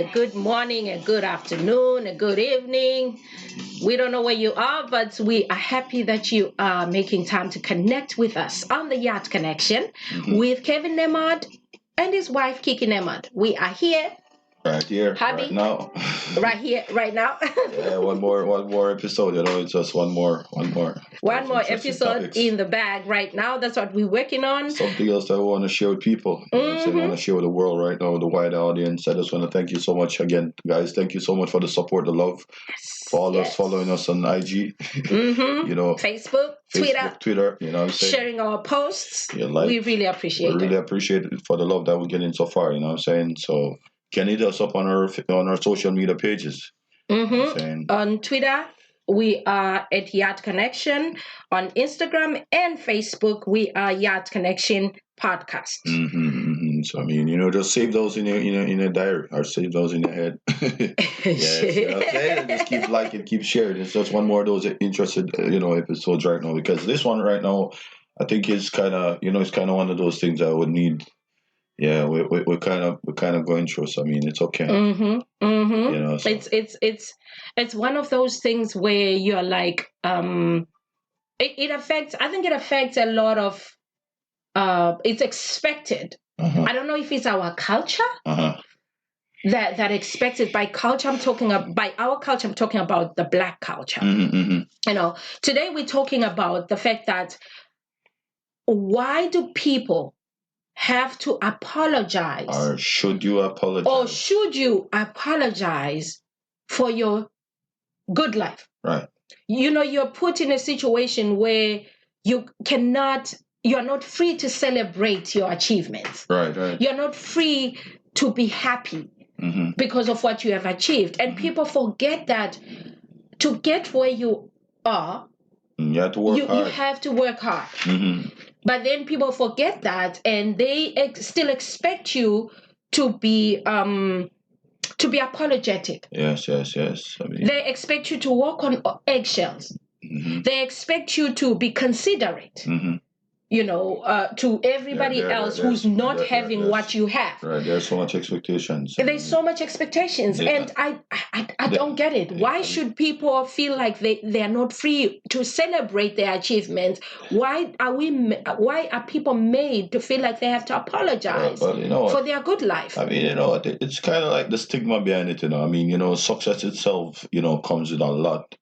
a good morning, a good afternoon, a good evening. We don't know where you are, but we are happy that you are making time to connect with us on the Yacht Connection with Kevin Nembard and his wife, Kiki Nembard. We are here. Right here, Happy? right now. Right here, right now. Yeah, one more episode. It's just one more. One more episode topics. In the bag right now. That's what we're working on. Something else that I want to share with people. I want to share with the world right now, the wide audience. I just want to thank you so much again, guys. Thank you so much for the support, the love, for all us following us on IG. Facebook, Twitter. Sharing our posts. We really appreciate it. We really appreciate it for the love that we're getting so far. You know what I'm saying? So can hit us up on our social media pages. On Twitter, we are at Yacht Connection. On Instagram and Facebook, we are Yacht Connection Podcast. So just save those in your diary or save those in your head. And just keep liking, keep sharing. It's just one more of those interested episodes right now, because this one right now, I think is kind of it's kind of one of those things I would need. Yeah, we're kind of going through. So it's okay. So. It's one of those things where you're like, it affects. I think it affects a lot of. It's expected. I don't know if it's our culture that expects it. By culture, I'm talking about. By our culture, I'm talking about the Black culture. Today we're talking about the fact that why do people have to apologize? Or should you apologize? Or should you apologize for your good life? Right. You're put in a situation where you're not free to celebrate your achievements. Right. You're not free to be happy because of what you have achieved. And people forget that to get where you are, you have to work hard. You have to work hard. But then people forget that, and they still expect you to be apologetic. Yes. They expect you to walk on eggshells. They expect you to be considerate. To everybody else who's not having what you have. Right, there's so much expectations. There's so much expectations, and I don't get it. Why should people feel like they are not free to celebrate their achievements? Why are people made to feel like they have to apologize for their good life? It's kind of like the stigma behind it. Success itself, comes with a lot.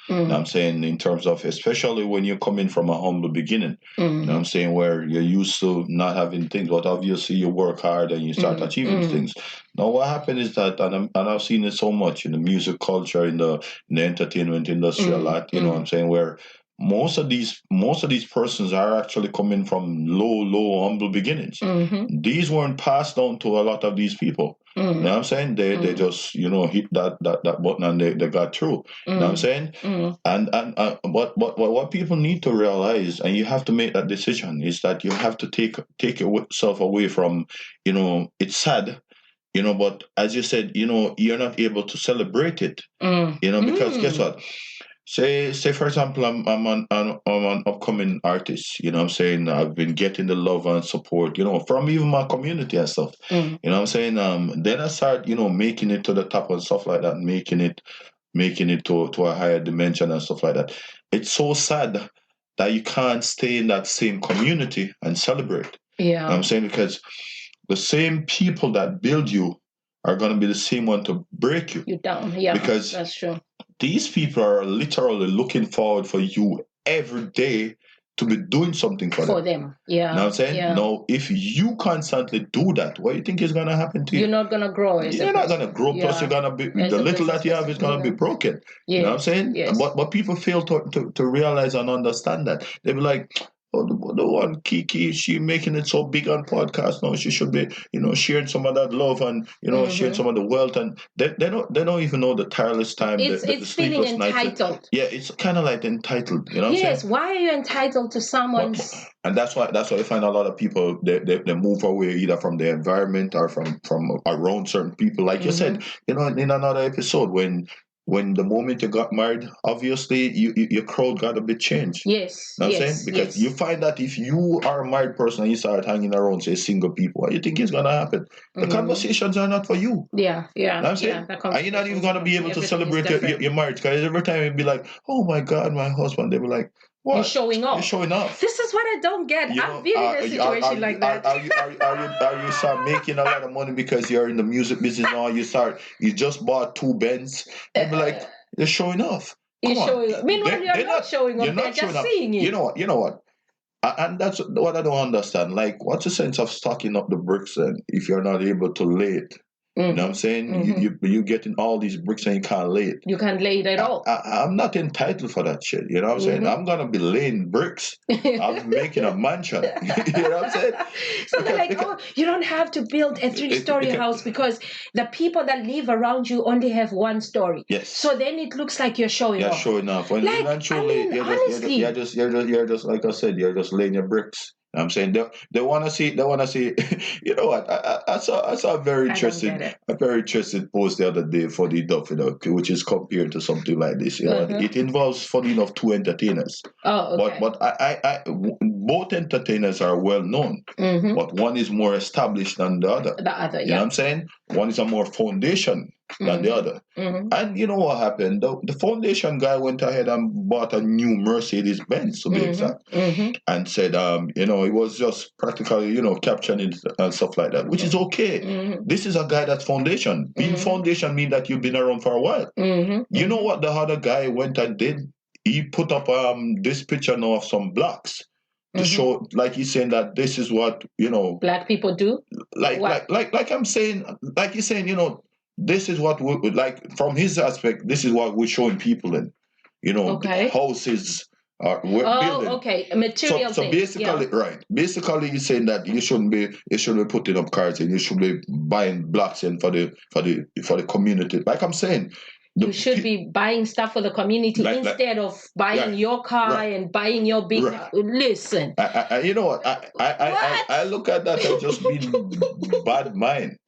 You know what I'm saying, in terms of, especially when you're coming from a humble beginning, you know what I'm saying, where you're used to not having things, but obviously you work hard and you start achieving things. Now, what happened is that, and I've seen it so much in the music culture, in the entertainment industry a lot, you know what I'm saying, where most of these persons are actually coming from low, humble beginnings. These weren't passed down to a lot of these people. You know what I'm saying? They just, hit that button and they got through. You know what I'm saying? And what people need to realize, and you have to make that decision, is that you have to take yourself away from, it's sad, but as you said, you're not able to celebrate it, because guess what? Say for example, I'm an upcoming artist. You know what I'm saying? I've been getting the love and support, from even my community and stuff. You know what I'm saying? Then I start, making it to the top and stuff like that, making it to a higher dimension and stuff like that. It's so sad that you can't stay in that same community and celebrate. Yeah. You know what I'm saying? Because the same people that build you are going to be the same one to break you. You down, yeah. Because that's true. These people are literally looking forward for you every day to be doing something for them. Yeah. You know what I'm saying? Yeah. Now, if you constantly do that, what do you think is going to happen to you? You're not going to grow. You're not going to grow. Plus, you're going to be, the little that you have is going to be broken. Yes. You know what I'm saying? Yes. But people fail to realize and understand that. They be like, oh, the one Kiki, she making it so big on podcast now. She should be, sharing some of that love and, sharing some of the wealth. And they don't even know the tireless time. It's feeling entitled. Yeah, it's kind of like entitled. You know what I'm saying? Yes. Why are you entitled to someone's? And that's why you find a lot of people they move away either from the environment or from around certain people. Like you said, in another episode, when when the moment you got married, obviously your crowd got a bit changed. Yes. Know what I'm Yes. saying? Because yes. you find that if you are a married person and you start hanging around, say, single people, what do you think is going to happen? The conversations are not for you. Yeah. Know what I'm saying? And you're not even going to be able to celebrate your marriage, because every time you'd be like, oh my God, my husband, they'd be like, what? You're showing off. You're showing off. This is what I don't get. I've been in a situation like that. Are you start making a lot of money because you're in the music business now? You just bought 2 Benz. They'd be like, you're showing off. You're showing off. Meanwhile, you're not showing off. They're just seeing it. You know what? And that's what I don't understand. Like, what's the sense of stocking up the bricks then if you're not able to lay it? You know what I'm saying? You getting all these bricks and you can't lay it. You can't lay it at all. I'm not entitled for that shit. You know what I'm saying? I'm gonna be laying bricks. I'm making a mansion. You know what I'm saying? So they're like, oh, you don't have to build a 3-story house because the people that live around you only have 1 story. Yes. So then it looks like you're showing off. You're showing off. When like, eventually, honestly, you're just like I said, you're just laying your bricks. I'm saying they want to see. You know what? I saw a very interesting post the other day for the Duff, which is compared to something like this. You know, it involves, funny enough, 2 entertainers. Oh, okay. But both entertainers are well known, but one is more established than the other. You know what I'm saying? One is a more foundation than the other. And you know what happened? The foundation guy went ahead and bought a new Mercedes Benz, to be exact, and said, it was just practically, capturing it and stuff like that, which is okay. This is a guy that's foundation. Being foundation means that you've been around for a while. You know what the other guy went and did? He put up this picture now of some blocks to show, like he's saying that this is what, black people do. Like I'm saying, like he's saying, this is what we like from his aspect. This is what we're showing people in, houses we're building. Okay, material. So basically, right? Basically, he's saying that you shouldn't be putting up cars and you should be buying blocks in for the community. Like I'm saying, you should be buying stuff for the community instead of buying your car and buying your big. Listen, you know what? I look at that as just being bad mind.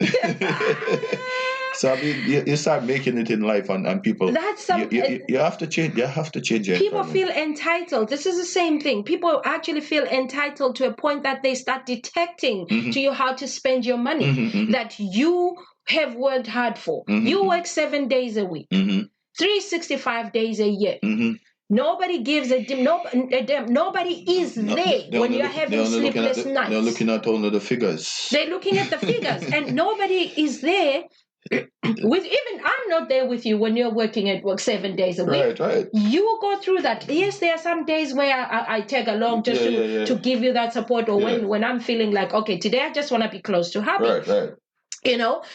So I mean, you start making it in life, and people. That's you have to change. You have to change your people feel entitled. This is the same thing. People actually feel entitled to a point that they start detecting to you how to spend your money that you have worked hard for. You work 7 days a week, 365 days a year. Nobody gives a damn. Nobody is there when you're having sleepless nights. They're looking at only the figures. They're looking at the figures, and nobody is there. I'm not there with you when you're working at work 7 days a week. Right. You go through that. Yes, there are some days where I tag along just to give you that support, or when I'm feeling like, okay, today I just want to be close to hubby. Right.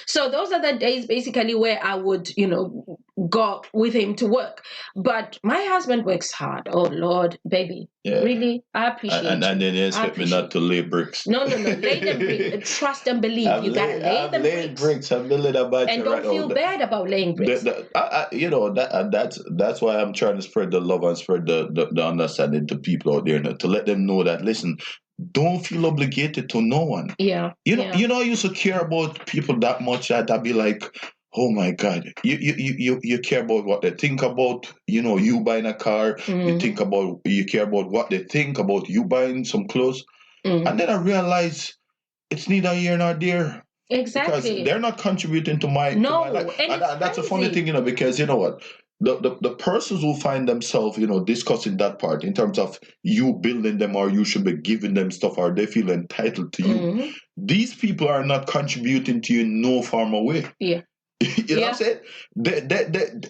So those are the days basically where I would, go with him to work. But my husband works hard. Oh Lord, baby. Yeah. Really? I appreciate and then you expect me not to lay bricks. No. Lay them bricks. Trust and believe. You gotta lay them bricks. I'm laying about and don't feel bad about laying bricks. That's why I'm trying to spread the love and spread the understanding to people out there, to let them know that, listen, don't feel obligated to no one. Yeah. You know, I used to care about people that much that I'd be like, oh my God, you care about what they think about, you buying a car, you care about what they think about you buying some clothes. And then I realized it's neither here nor there. Exactly. Because they're not contributing to my life. And that's a funny thing, because you know what? The persons who find themselves, discussing that part in terms of you building them or you should be giving them stuff or they feel entitled to you, these people are not contributing to you in no form or way. Yeah. You know what I'm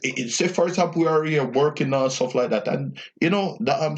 saying? Say, for example, we are here working on stuff like that, and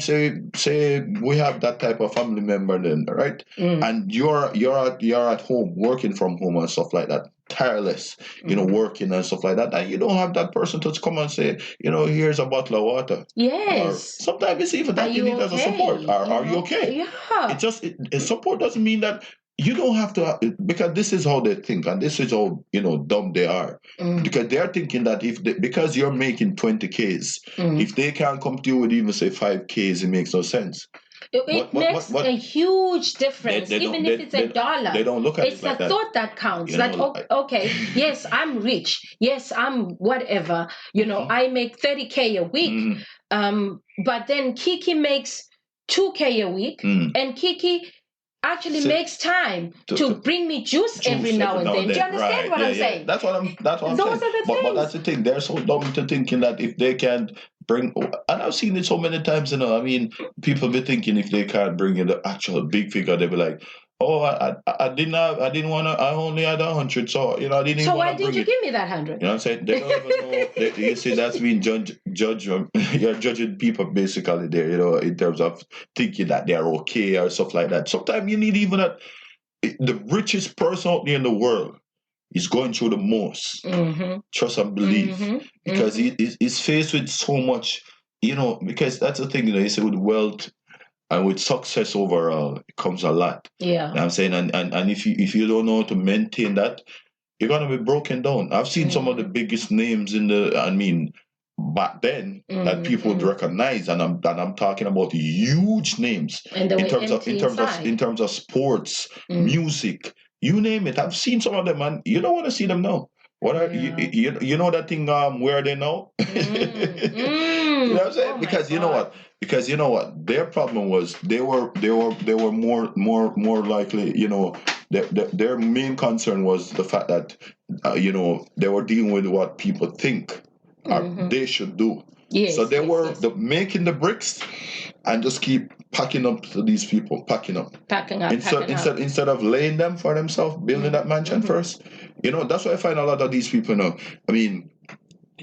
say we have that type of family member then, right? And you're at home working from home and stuff like that, tireless, working and stuff like that, and you don't have that person to come and say, here's a bottle of water. Yes. Or sometimes it's even that you need as a support. Are you okay? Yeah. It just support doesn't mean that. You don't have to, because this is how they think, and this is how dumb they are. Because they're thinking that because you're making 20Ks, if they can't come to you with even say 5Ks, it makes no sense. It makes a huge difference, even if it's $1. They don't look at it's it like the that. thought that counts. That okay, yes, I'm rich. Yes, I'm whatever. I make 30K a week. But then Kiki makes 2K a week, and Kiki actually makes time to bring me juice every now and then. Do you understand what I'm saying? That's what I'm saying. Are the things. But that's the thing. They're so dumb to thinking that if they can't bring, and I've seen it so many times. I mean, people be thinking if they can't bring in the actual big figure, they'll be like, "Oh, I didn't want to. I only had 100, so I didn't." So why did you give me that 100? You know what I'm saying? They don't even know. You see, that's being judge. You're judging people basically there. In terms of thinking that they're okay or stuff like that. Sometimes you need even the richest person out there in the world is going through the most. Trust and believe, because he's faced with so much. Because that's the thing. You say with wealth. And with success overall, it comes a lot. Yeah. You know what I'm saying? And if you don't know how to maintain that, you're gonna be broken down. I've seen some of the biggest names back then that people would recognize, and I'm talking about huge names in terms of sports, music, you name it. I've seen some of them, and you don't want to see them now. What are you know that thing? Where are they now? You know what I'm saying? Because you know what? Because you know what? Their problem was they were more likely. Their main concern was the fact that they were dealing with what people think they should do. Yes, so they were making the bricks and just keep packing up to these people, packing up. Instead of laying them for themselves, building that mansion first. That's why I find a lot of these people now. I mean,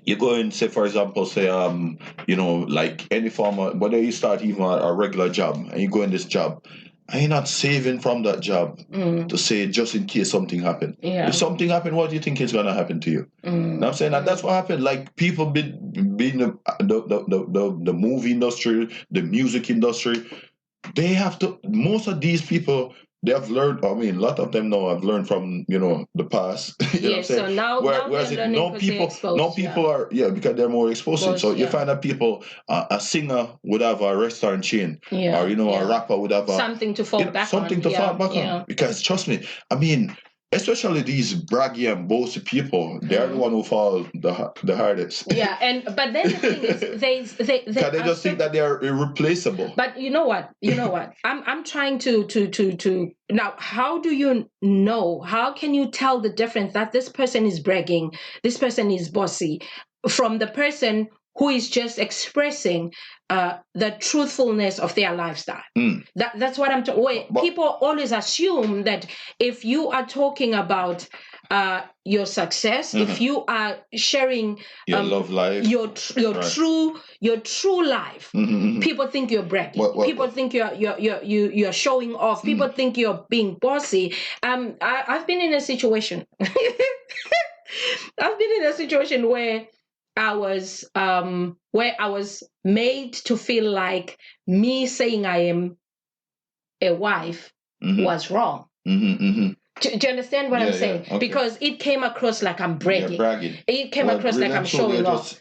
you go and say, for example, like any farmer, whether you start even a regular job and you go in this job, and you're not saving from that job to say just in case something happened. Yeah. If something happened, what do you think is going to happen to you? You know what I'm saying? And that's what happened. Like people being the movie industry, the music industry, they have to. Most of these people. They have learned. I mean, a lot of them now have learned from the past. You know what I'm saying? So now people are because they're more exposed. So you find that people, a singer would have a restaurant chain, or a rapper would have something to fall back on. On. Because trust me, I mean, especially these braggy and bossy people, they're the one who fall the hardest. Yeah, but then the thing is, they just think that they are irreplaceable. But you know what? I'm trying to now. How do you know? How can you tell the difference that this person is bragging, this person is bossy, from the person who is just expressing the truthfulness of their lifestyle? That's what I'm talking. People always assume that if you are talking about your success, if you are sharing your love life, your true life, people think you're bragging. People think you're showing off. People think you're being bossy. I've been in a situation. I've been in a situation where I was made to feel like me saying I am a wife was wrong. Do you understand what I'm saying? Okay. Because it came across like I'm bragging. It came across like I'm showing off.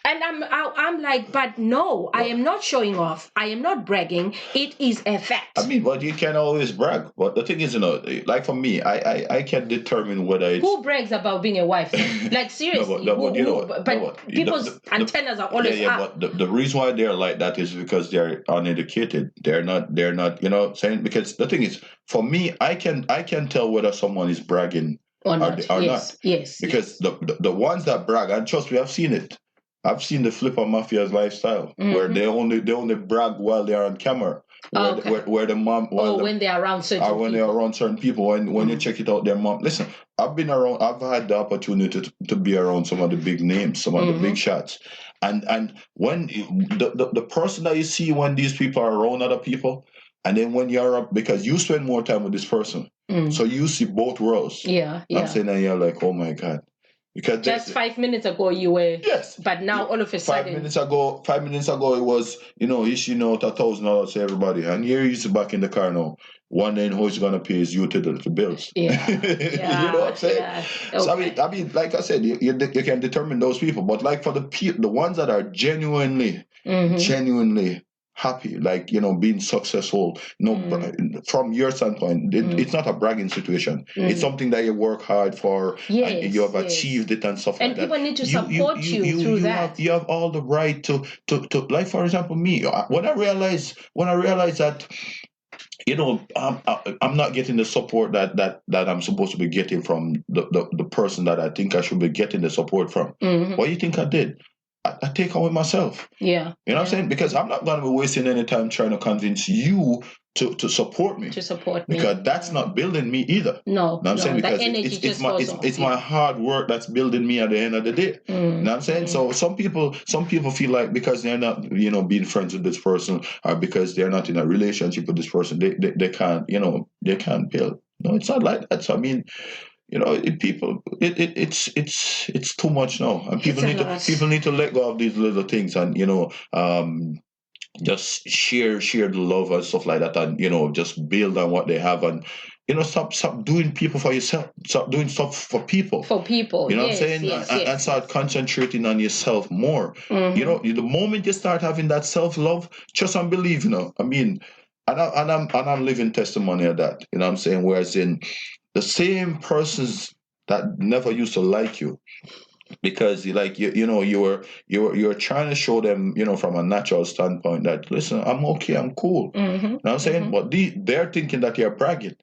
And I'm like, but no, I am not showing off. I am not bragging. It is a fact. I mean, but you can't always brag. But the thing is, like for me, I can determine whether it's... Who brags about being a wife? Like seriously. People's antennas are always up. But the reason why they're like that is because they're uneducated. They're not, saying, because the thing is, for me, I can tell whether someone is bragging or not. Yes. Because the ones that brag, and trust me, I've seen it. I've seen the flipper mafia's lifestyle where they only brag while they are on camera. Where the mom when they are around certain people. When they are around certain people. When you check it out, their mom. Listen, I've had the opportunity to be around some of the big names, some of the big shots, and when the person that you see when these people are around other people, and then when you're up, because you spend more time with this person, so you see both worlds. Yeah. I'm saying, and you're like, oh my God. Because just 5 minutes ago you were but now all of a sudden 5 minutes ago it was issuing out $1,000 to everybody, and here he's back in the car now wondering who is going to pay his utility bills. You know what I'm saying? Okay. So I mean like I said, you can determine those people, but like for the ones that are genuinely happy, like, being successful, from your standpoint, it's not a bragging situation. It's something that you work hard for, and you have achieved it and stuff and like that. And people need to support you through that. You have all the right to like, for example, me, when I realize that, I'm not getting the support that I'm supposed to be getting from the person that I think I should be getting the support from. What do you think I did? I take away myself. Yeah. You know what I'm saying? Because I'm not going to be wasting any time trying to convince you to support me. Because that's not building me either. No. You know what I'm saying? Because it's my hard work that's building me at the end of the day. You know what I'm saying? So some people feel like because they're not, being friends with this person, or because they're not in a relationship with this person, they can't, they can't build. No, it's not like that. So I mean, it's too much now, and people need to let go of these little things, and just share the love and stuff like that, and just build on what they have, and stop doing people for yourself, stop doing stuff for people, you know what I'm saying, and start concentrating on yourself more. The moment you start having that self-love, trust and believe, I mean, and I'm living testimony of that, you know what I'm saying, whereas in the same persons that never used to like you, because you're trying to show them, from a natural standpoint, that listen, I'm okay, I'm cool. You know what I'm saying? But they're thinking that you're bragging.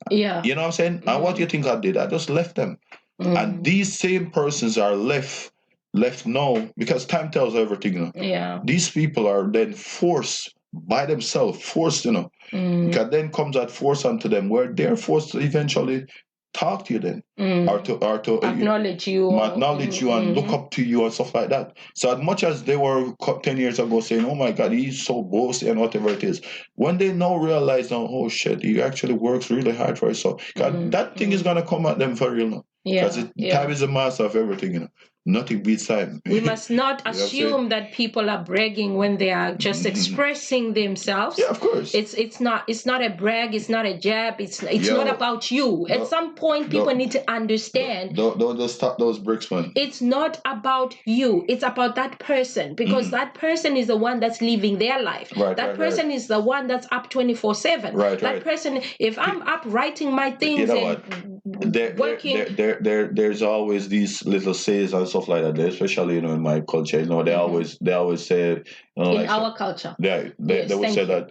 Yeah. You know what I'm saying? And what do you think I did? I just left them. And these same persons are left now, because time tells everything. Yeah. These people are then forced by themselves, because then comes that force onto them, where they're forced to eventually talk to you then, or to acknowledge you and look up to you and stuff like that. So as much as they were 10 years ago saying, oh my God, he's so bossy and whatever it is, when they now realize, oh shit, he actually works really hard for himself, that thing is going to come at them for real now. Because time is the master of everything, Nothing beats time. We must not assume that people are bragging when they are just expressing themselves. Yeah, of course. It's not a brag, it's not a jab, it's not about you. At some point, people need to understand. Don't just stop those bricks, man. It's not about you. It's about that person, because that person is the one that's living their life. That person is the one that's up 24/7. That person, if I'm up writing my things working. There's always these little sayings and stuff like that, especially in my culture. They always say, in our culture. Yeah, they would say that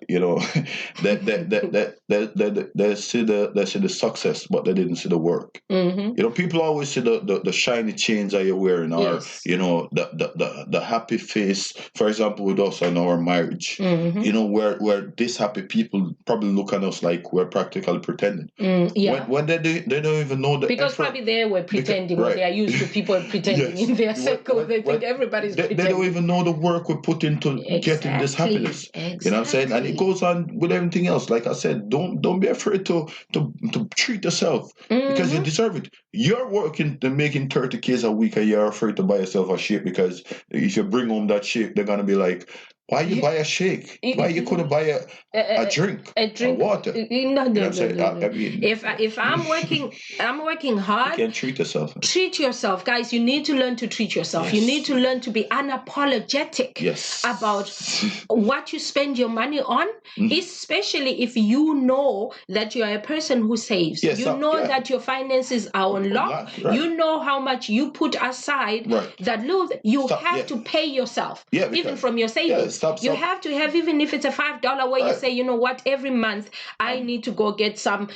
they see the success, but they didn't see the work. People always see the shiny chains that you're wearing, or the happy face. For example, with us in our marriage, where these happy people probably look at us like we're practically pretending. When they don't even know the because effort. Probably they were pretending, when they are used to people pretending in their circle. They think everybody's pretending. They don't even know the work we put into getting this happiness. Exactly. You know what I'm saying? And it goes on with everything else. Like I said, don't be afraid to treat yourself, because you deserve it. You're working to making 30K a week, and you're afraid to buy yourself a shake, because if you bring home that shake, they're gonna be like, why you buy a shake? Why you couldn't buy a drink? A drink, water? No. I mean, if I'm working hard. You can treat yourself. Treat yourself, guys. You need to learn to treat yourself. Yes. You need to learn to be unapologetic about what you spend your money on, especially if you know that you are a person who saves. That your finances are on lock. Right. You know how much you put aside. Right. That you have to pay yourself, even from your savings. You have to have, even if it's a $5 where you say, you know what, every month I need to go get some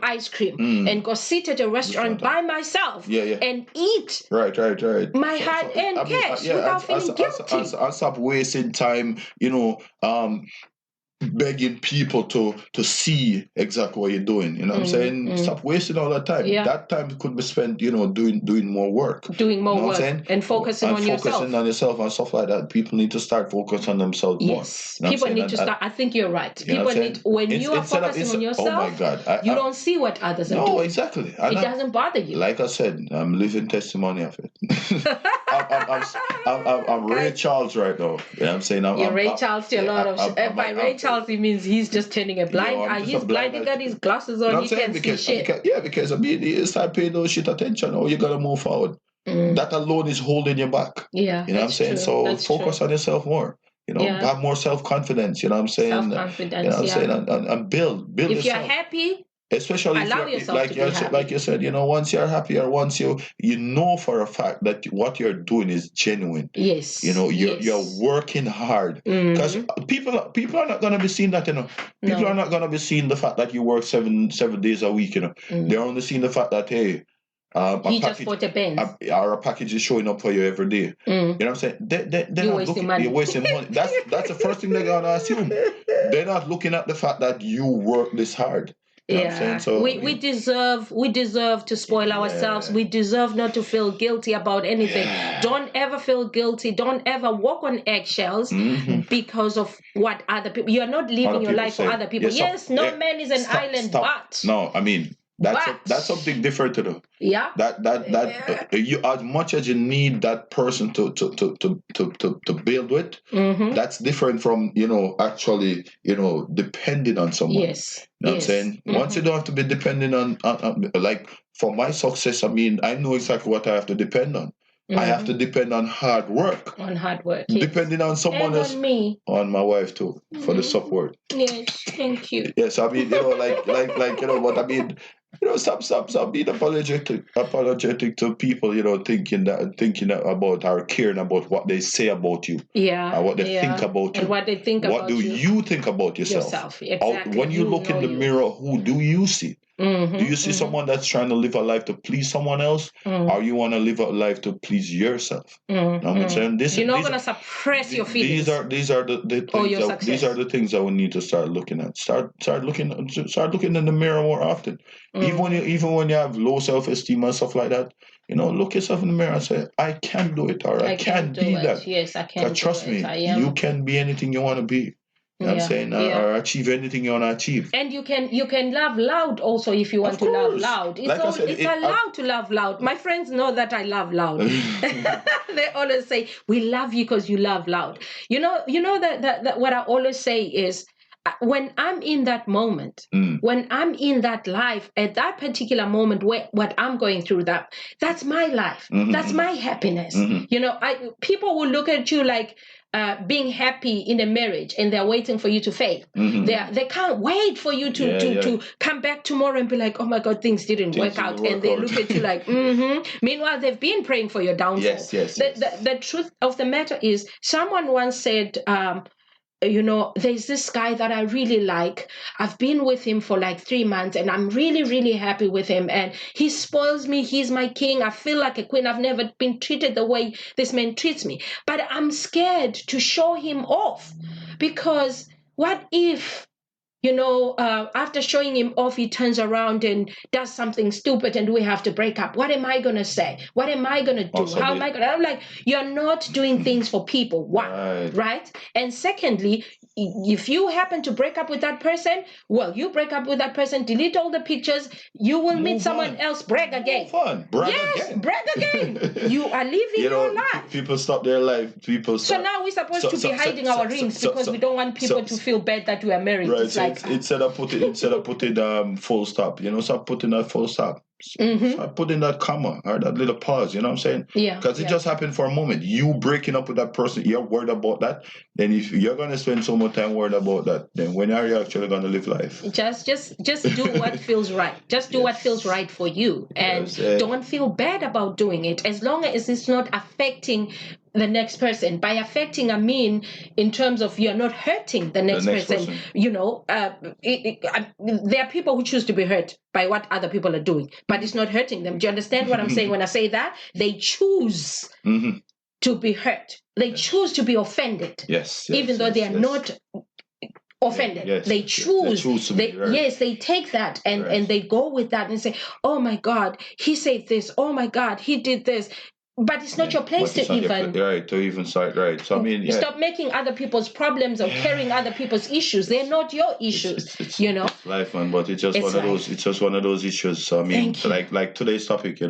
ice cream and go sit at a restaurant by myself and eat my hard-earned cash without feeling guilty. And stop wasting time, begging people to see exactly what you're doing. You know what I'm saying? Stop wasting all that time. That time could be spent, doing more work. Doing more work and focusing on yourself. Focusing on yourself and stuff like that. People need to start focusing on themselves more. Yes. People need to start. I think you're right. People need, when you are focusing on yourself, oh my God, you don't see what others are doing. No, exactly. It doesn't bother you. Like I said, I'm living testimony of it. I'm Ray Charles right now. You know what I'm saying? You're Ray Charles to a lot of by Ray Charles, it means he's just turning a blind eye. He's blind. He got his glasses on. He can't see shit. Because I mean, you start paying those shit attention, or you gotta move forward. That alone is holding you back. Yeah, you know what I'm saying. True. So focus on yourself more. have more self-confidence, you know what I'm saying? Self-confidence, you know what I'm saying? And build if yourself. you're happy, especially allow if yourself to be happy. like you said, once you're happy, or once you know for a fact that what you're doing is genuine. Yes. You're working hard, because people are not going to be seeing that. People are not going to be seeing the fact that you work 7 days a week. They're only seeing the fact that, hey, he just bought a Benz, or a package is showing up for you every day. You know what I'm saying? They're not looking. You're wasting money. That's the first thing they're gonna assume. They're not looking at the fact that you work this hard. You know what I'm saying? So we deserve to spoil ourselves. We deserve not to feel guilty about anything. Don't ever feel guilty. Don't ever walk on eggshells because of what other people. You're not living your life for other people. Yes, no man is an island, but no, I mean that's something different to do. Yeah. That you, as much as you need that person to build with, that's different from actually depending on someone. Yes. You know what I'm saying? Once you don't have to be depending on like for my success, I mean, I know exactly what I have to depend on. I have to depend on hard work. On hard work. Depending on someone else. On me. On my wife too, for the support. Yes, thank you. Yes, I mean, like what I mean. Stop being apologetic to people, thinking about or caring about what they say about you. Yeah. Or what they think about you. And what they think about you. What do you think about yourself? Exactly. When you look in the mirror, who do you see? Do you see someone that's trying to live a life to please someone else, or you want to live a life to please yourself? You know what I'm saying? You're not going to suppress your feelings. These are the things. These are the things that we need to start looking at. Start looking in the mirror more often. Even when you have low self-esteem and stuff like that, look yourself in the mirror and say, I can do it, or I can be that. Yes, I can. Trust me, you can be anything you want to be. You know what I'm saying? Or achieve anything you want to achieve. And you can laugh loud also if you want to laugh loud. It's allowed to laugh loud. My friends know that I laugh loud. They always say, we love you because you laugh loud. You know that what I always say is, when I'm in that moment, when I'm in that life, at that particular moment, what I'm going through, that's my life. That's my happiness. People will look at you like being happy in a marriage, and they're waiting for you to fail. They can't wait for you to come back tomorrow and be like, oh my God, things didn't work out. And they look at you like, Meanwhile, they've been praying for your downfall. Yes. The truth of the matter is, someone once said, there's this guy that I really like. I've been with him for like 3 months, and I'm really, really happy with him. And he spoils me. He's my king. I feel like a queen. I've never been treated the way this man treats me. But I'm scared to show him off, because what if, after showing him off, he turns around and does something stupid and we have to break up? What am I going to say? What am I going to do? How am I going to? I'm like, you're not doing things for people. One, right? And secondly, if you happen to break up with that person, well, you break up with that person, delete all the pictures, you will meet someone else, brag again. Brag again. You are living your life. People stop their life. So now we're supposed to be hiding our rings because we don't want people to feel bad that we are married. Right. It's like, instead of putting full stop, stop putting that full stop. Start putting that comma or that little pause, you know what I'm saying? Yeah. Because it just happened for a moment. You breaking up with that person, you're worried about that. Then if you're gonna spend so much time worried about that, then when are you actually gonna live life? Just do what feels right. Just do what feels right for you, and don't feel bad about doing it, as long as it's not affecting the next person. By affecting, I mean in terms of you're not hurting the next person. There are people who choose to be hurt by what other people are doing, but it's not hurting them. Do you understand what I'm saying when I say that? They choose to be hurt. They choose to be offended. Even though they are not offended. They choose. They take that and they go with that and say, oh my God, he said this. Oh my God, he did this. But it's not your place to even start. Right. So I mean, stop making other people's problems or carrying other people's issues. They're not your issues. It's life, man. But it's just one of those. It's just one of those issues. So I mean, like today's topic, I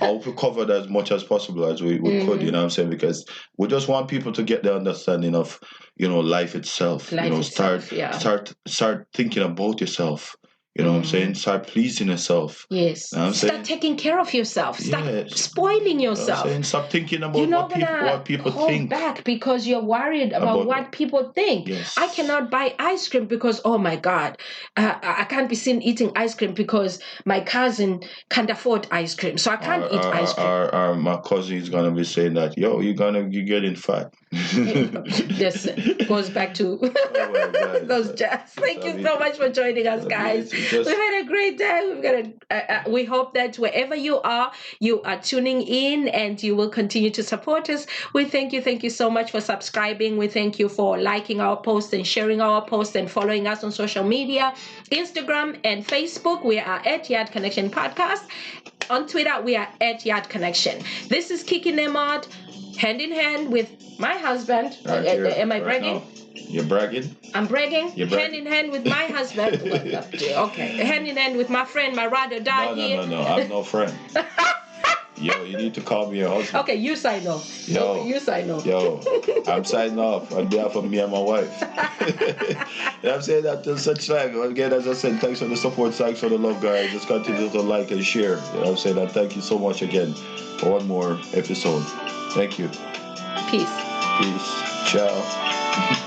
hope we covered as much as possible as we could. You know what I'm saying? Because we just want people to get the understanding of life itself. Start thinking about yourself. You know what I'm saying? Start pleasing yourself. Yes. You know what I'm Start saying? taking care of yourself. Start spoiling You know what yourself. I'm saying? Stop thinking about You're not what people hold think. back because you're worried about what people think. Yes. I cannot buy ice cream because, oh my God, I can't be seen eating ice cream because my cousin can't afford ice cream. So I can't eat ice cream. Or my cousin is going to be saying that, yo, you're getting fat. Listen, goes back to those jazz. Thank you so much for joining us, guys. We've had a great day. We hope that wherever you are tuning in and you will continue to support us. We thank you so much for subscribing. We thank you for liking our posts and sharing our posts and following us on social media, Instagram and Facebook. We are at Yard Connection Podcast. On Twitter, we are at Yard Connection. This is Kiki Nembard, hand in hand with my husband. Am I bragging? Now. You're bragging? I'm bragging. You're bragging. Hand in hand with my husband. Okay. Hand in hand with my friend, my ride or die here. No. I'm no friend. Yo, you need to call me your husband. Okay, you sign off. Yo, you sign off. Yo, I'm signing off on behalf of me and my wife. And I'm saying that till such time. Again, as I said, thanks for the support, thanks for the love, guys. Just continue to like and share. You know what I'm saying? And thank you so much again for one more episode. Thank you. Peace. Ciao.